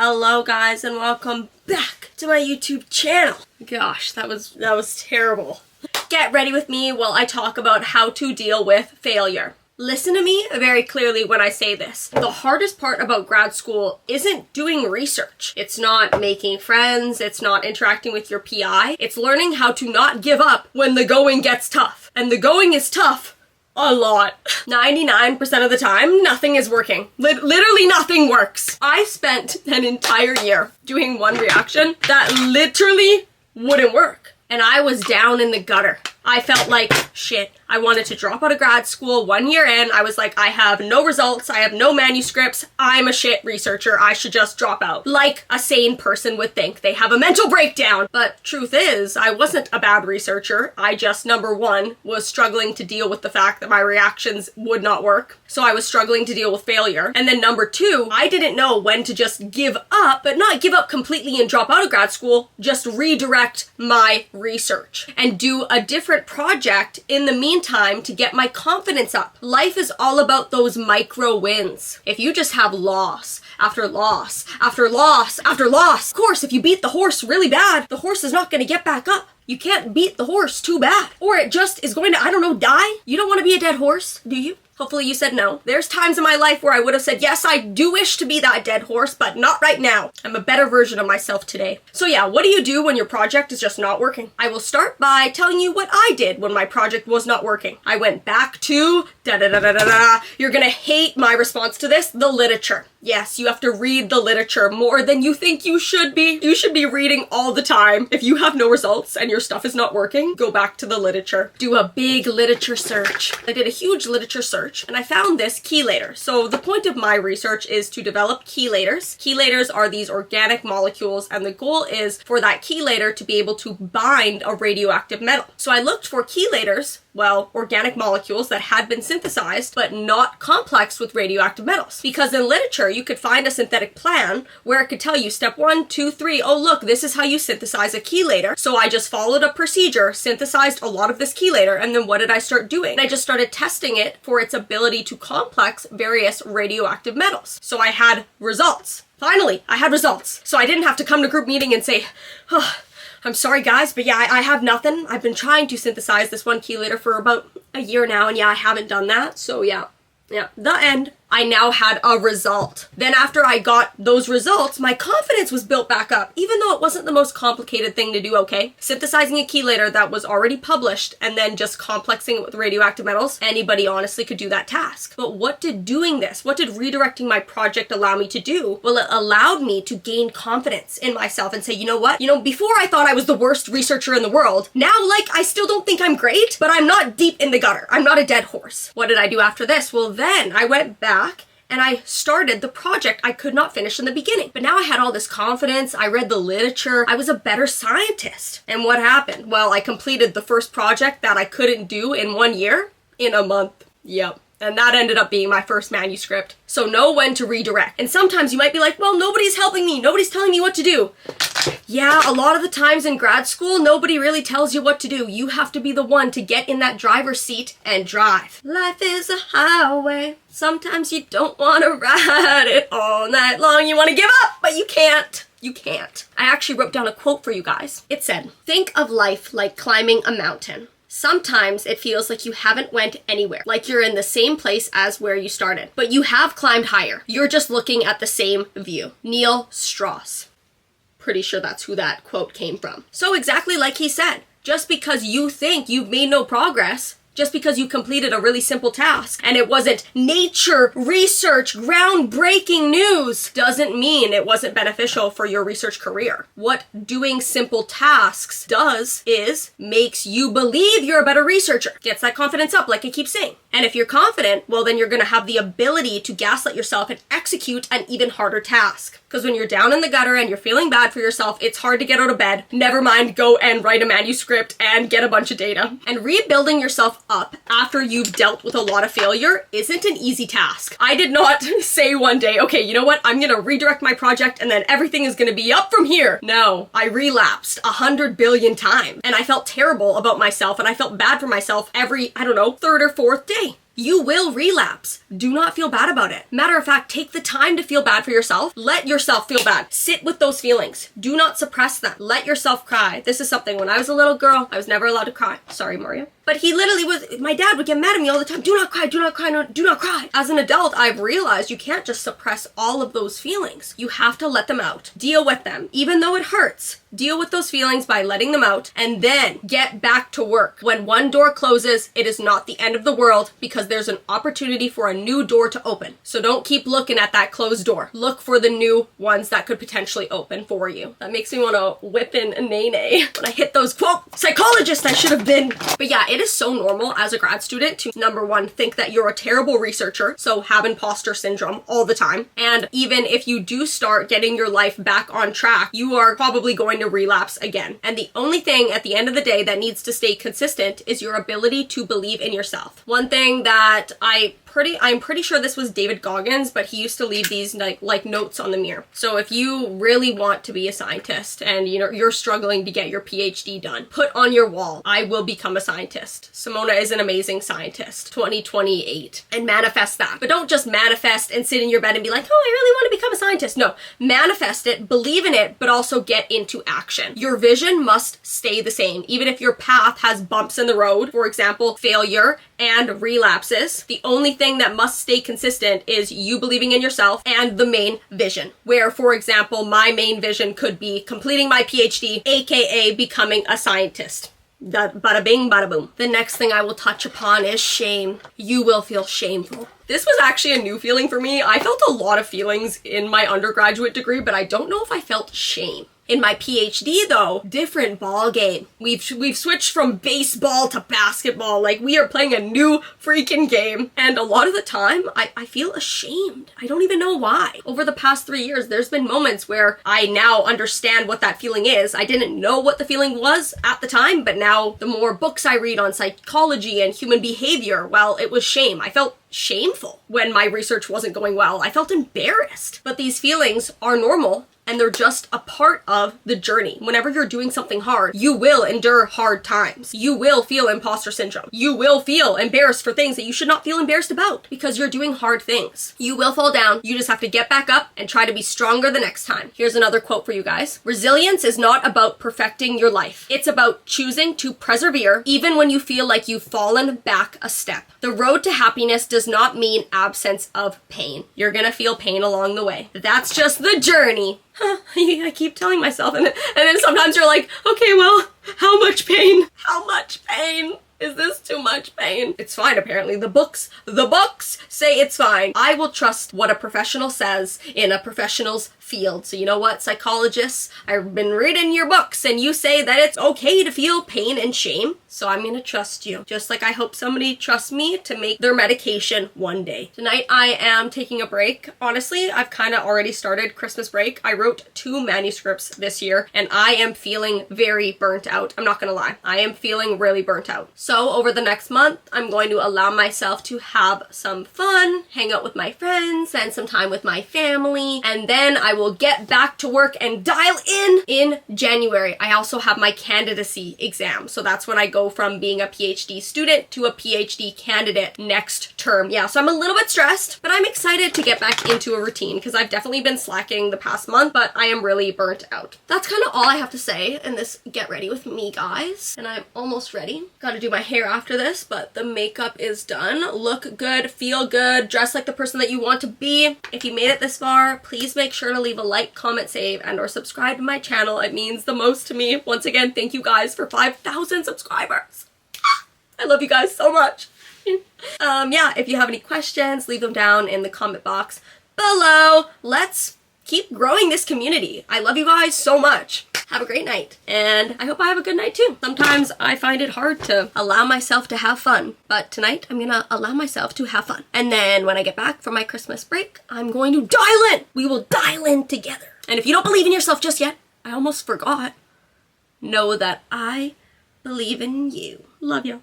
Hello guys and welcome back to my YouTube channel. Gosh, that was terrible. Get ready with me while I talk about how to deal with failure. Listen to me very clearly when I say this. The hardest part about grad school isn't doing research. It's not making friends, it's not interacting with your PI. It's learning how to not give up when the going gets tough. And the going is tough a lot. 99% of the time, nothing is working. Literally nothing works. I spent an entire year doing one reaction that literally wouldn't work. And I was down in the gutter. I felt like shit. I wanted to drop out of grad school 1 year in. I was like, I have no results. I have no manuscripts. I'm a shit researcher. I should just drop out. Like a sane person would think. They have a mental breakdown. But truth is, I wasn't a bad researcher. I just, number one, was struggling to deal with the fact that my reactions would not work. So I was struggling to deal with failure. And then number two, I didn't know when to just give up, but not give up completely and drop out of grad school, just redirect my research and do a different project in the meantime to get my confidence up. Life is all about those micro wins. If you just have loss after loss after loss after loss, of course, if you beat the horse really bad, the horse is not going to get back up. You can't beat the horse too bad, or it just is going to, I don't know, die. You don't want to be a dead horse, do you? Hopefully you said no. There's times in my life where I would have said, yes, I do wish to be that dead horse, but not right now. I'm a better version of myself today. So yeah, what do you do when your project is just not working? I will start by telling you what I did when my project was not working. I went back to You're gonna hate my response to this, the literature. Yes, you have to read the literature more than you think you should be. You should be reading all the time. If you have no results and your stuff is not working, go back to the literature. Do a big literature search. I did a huge literature search and I found this chelator. So the point of my research is to develop chelators. Chelators are these organic molecules and the goal is for that chelator to be able to bind a radioactive metal. So I looked for chelators, well, organic molecules that had been synthesized but not complex with radioactive metals. Because in literature, you could find a synthetic plan where it could tell you step 1, 2, 3, oh look, this is how you synthesize a chelator. So I just followed a procedure, synthesized a lot of this chelator, and then what did I start doing? And I just started testing it for its ability to complex various radioactive metals. So I had results. Finally, I had results. So I didn't have to come to group meeting and say, oh, I'm sorry guys, but yeah, I have nothing. I've been trying to synthesize this one chelator for about a year now, and yeah, I haven't done that. So yeah, the end. I now had a result. Then after I got those results, my confidence was built back up, even though it wasn't the most complicated thing to do, okay? Synthesizing a chelator that was already published and then just complexing it with radioactive metals, anybody honestly could do that task. But what did redirecting my project allow me to do? Well, it allowed me to gain confidence in myself and say, you know what? Before I thought I was the worst researcher in the world. Now, I still don't think I'm great, but I'm not deep in the gutter. I'm not a dead horse. What did I do after this? Well, then I went back and I started the project I could not finish in the beginning. But now I had all this confidence, I read the literature, I was a better scientist. And what happened? Well, I completed the first project that I couldn't do in 1 year in a month. Yep. And that ended up being my first manuscript. So know when to redirect. And sometimes you might be like, well, nobody's helping me. Nobody's telling me what to do. Yeah, a lot of the times in grad school, nobody really tells you what to do. You have to be the one to get in that driver's seat and drive. Life is a highway. Sometimes you don't want to ride it all night long. You want to give up, but you can't. You can't. I actually wrote down a quote for you guys. It said, think of life like climbing a mountain. Sometimes it feels like you haven't went anywhere, like you're in the same place as where you started, but you have climbed higher. You're just looking at the same view. Neil Strauss. Pretty sure that's who that quote came from. So exactly like he said, just because you think you've made no progress, just because you completed a really simple task and it wasn't nature, research, groundbreaking news, doesn't mean it wasn't beneficial for your research career. What doing simple tasks does is makes you believe you're a better researcher. Gets that confidence up, like I keep saying. And if you're confident, well, then you're going to have the ability to gaslight yourself and execute an even harder task. Because when you're down in the gutter and you're feeling bad for yourself, it's hard to get out of bed. Never mind, go and write a manuscript and get a bunch of data. And rebuilding yourself up after you've dealt with a lot of failure isn't an easy task. I did not say one day, okay, you know what? I'm going to redirect my project and then everything is going to be up from here. No, I relapsed 100 billion times and I felt terrible about myself and I felt bad for myself every, I don't know, third or fourth day. You will relapse. Do not feel bad about it. Matter of fact, take the time to feel bad for yourself. Let yourself feel bad. Sit with those feelings. Do not suppress them. Let yourself cry. This is something when I was a little girl, I was never allowed to cry. Sorry, Mario. But he literally was, my dad would get mad at me all the time. Do not cry, do not cry, no, do not cry. As an adult, I've realized you can't just suppress all of those feelings. You have to let them out. Deal with them. Even though it hurts, deal with those feelings by letting them out and then get back to work. When one door closes, it is not the end of the world because there's an opportunity for a new door to open. So don't keep looking at that closed door. Look for the new ones that could potentially open for you. That makes me want to whip in a nay-nay when I hit those, quote, psychologists I should have been. But yeah, it is so normal as a grad student to, number one, think that you're a terrible researcher, so have imposter syndrome all the time. And even if you do start getting your life back on track, you are probably going to relapse again. And the only thing at the end of the day that needs to stay consistent is your ability to believe in yourself. One thing that I'm pretty sure this was David Goggins, but he used to leave these like notes on the mirror. So if you really want to be a scientist and you're struggling to get your PhD done, put on your wall, I will become a scientist. Simona is an amazing scientist, 2028, and manifest that. But don't just manifest and sit in your bed and be like, oh, I really want to become a scientist. No, manifest it, believe in it, but also get into action. Your vision must stay the same. Even if your path has bumps in the road, for example, failure and relapses, the only thing that must stay consistent is you believing in yourself and the main vision. Where, for example, my main vision could be completing my PhD, aka becoming a scientist. Bada bing, bada boom. The next thing I will touch upon is shame. You will feel shameful. This was actually a new feeling for me. I felt a lot of feelings in my undergraduate degree, but I don't know if I felt shame. In my PhD though, different ball game. We've switched from baseball to basketball. Like, we are playing a new freaking game. And a lot of the time, I feel ashamed. I don't even know why. Over the past 3 years, there's been moments where I now understand what that feeling is. I didn't know what the feeling was at the time, but now the more books I read on psychology and human behavior, well, it was shame. I felt shameful when my research wasn't going well. I felt embarrassed. But these feelings are normal, and they're just a part of the journey. Whenever you're doing something hard, you will endure hard times. You will feel imposter syndrome. You will feel embarrassed for things that you should not feel embarrassed about because you're doing hard things. You will fall down. You just have to get back up and try to be stronger the next time. Here's another quote for you guys. Resilience is not about perfecting your life. It's about choosing to persevere even when you feel like you've fallen back a step. The road to happiness does not mean absence of pain. You're gonna feel pain along the way. That's just the journey. I keep telling myself, and then sometimes you're like, okay, well, how much pain? How much pain? Is this too much pain? It's fine, apparently. The books say it's fine. I will trust what a professional says in a professional's field. So you know what, psychologists, I've been reading your books and you say that it's okay to feel pain and shame. So I'm gonna trust you. Just like I hope somebody trusts me to make their medication one day. Tonight I am taking a break. Honestly, I've kind of already started Christmas break. I wrote 2 manuscripts this year and I am feeling very burnt out. I'm not gonna lie. I am feeling really burnt out. So over the next month, I'm going to allow myself to have some fun, hang out with my friends, spend some time with my family, and then I will get back to work and dial in January. I also have my candidacy exam. So that's when I go from being a PhD student to a PhD candidate next term. Yeah, so I'm a little bit stressed, but I'm excited to get back into a routine because I've definitely been slacking the past month, but I am really burnt out. That's kind of all I have to say in this get ready with me, guys. And I'm almost ready. Gotta do my hair after this, but the makeup is done. Look good, feel good, dress like the person that you want to be. If you made it this far, please make sure to leave a like, comment, save, and or subscribe to my channel. It means the most to me. Once again, thank you guys for 5,000 subscribers. I love you guys so much. Yeah, if you have any questions, leave them down in the comment box below. Let's keep growing this community. I love you guys so much. Have a great night, and I hope I have a good night too. Sometimes I find it hard to allow myself to have fun, but tonight I'm gonna allow myself to have fun. And then when I get back from my Christmas break, I'm going to dial in. We will dial in together. And if you don't believe in yourself just yet, I almost forgot. Know that I believe in you. Love you.